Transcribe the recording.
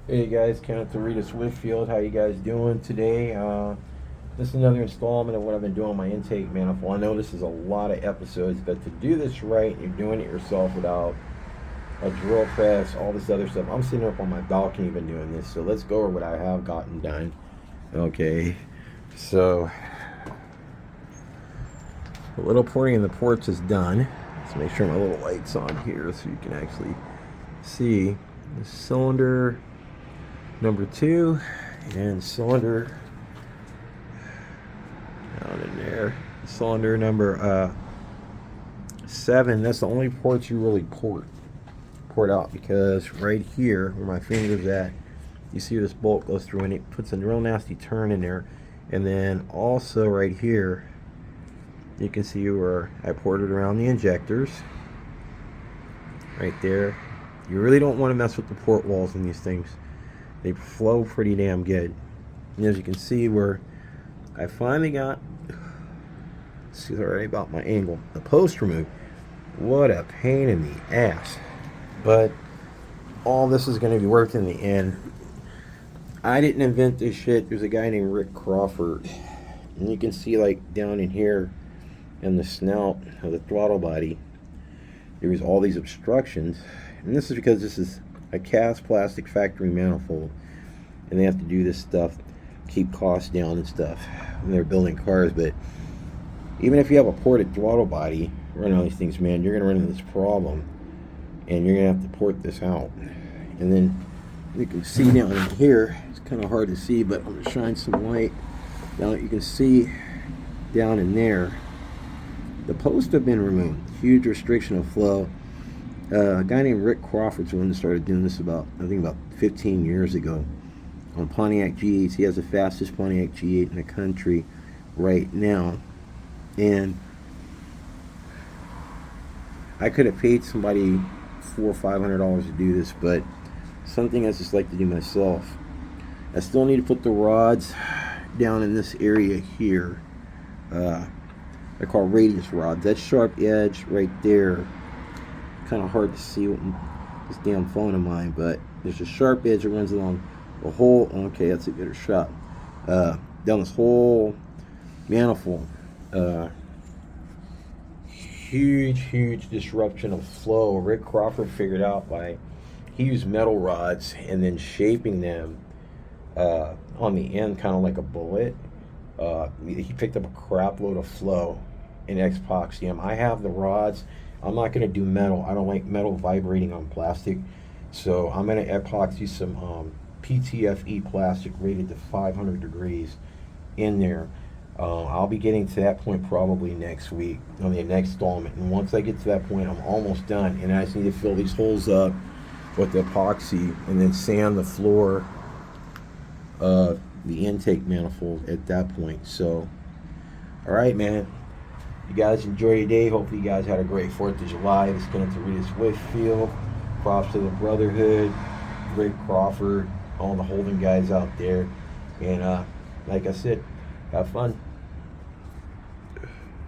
Hey guys, Kenneth Rita Whitfield. How you guys doing today? This is another installment of what I've been doing on my intake manifold. I know this is a lot of episodes, but to do this right, you're doing it yourself without a drill press, all this other stuff. I'm sitting up on my balcony been doing this, so let's go over what I have gotten done. Okay, so the little porting in the ports is done. Let's make sure my little light's on here so you can actually see the cylinder number 2 and cylinder down in there, cylinder number 7. That's the only ports you really port out, because right here where my finger's at, you see this bolt goes through and it puts a real nasty turn in there. And then also right here you can see where I ported around the injectors right there. You really don't want to mess with the port walls in these things. They flow pretty damn good. And as you can see, where I finally got, sorry about my angle, the post removed. What a pain in the ass. But all this is going to be worth in the end. I didn't invent this shit. There's a guy named Rick Crawford. And you can see, like, down in here in the snout of the throttle body, there's all these obstructions. And this is because this is a cast plastic factory manifold, and they have to do this stuff, keep costs down and stuff when they're building cars. But even if you have a ported throttle body running on these things, man, you're gonna run into this problem, and you're gonna have to port this out. And then you can see down in here, it's kind of hard to see, but I'm gonna shine some light. Now you can see down in there, the posts have been removed. Huge restriction of flow. A guy named Rick Crawford's the one that started doing this about 15 years ago on Pontiac G8s. He has the fastest Pontiac G8 in the country right now. And I could have paid somebody $400 or $500 to do this, but something I just like to do myself. I still need to put the rods down in this area here. They're called radius rods. That sharp edge right there, kind of hard to see with this damn phone of mine, but there's a sharp edge that runs along the whole, okay, that's a better shot, down this whole manifold. Huge disruption of flow. Rick Crawford figured out he used metal rods and then shaping them on the end kind of like a bullet. He picked up a crap load of flow and epoxy them. I have the rods. I'm not going to do metal. I don't like metal vibrating on plastic. So I'm going to epoxy some PTFE plastic rated to 500 degrees in there. I'll be getting to that point probably next week on the next installment. And once I get to that point, I'm almost done. And I just need to fill these holes up with the epoxy and then sand the floor of the intake manifold at that point. So, all right, man. You guys enjoy your day. Hopefully you guys had a great 4th of July. This is going to Rita Whitfield. Props to the Brotherhood, Rick Crawford, all the Holden guys out there. And like I said, have fun.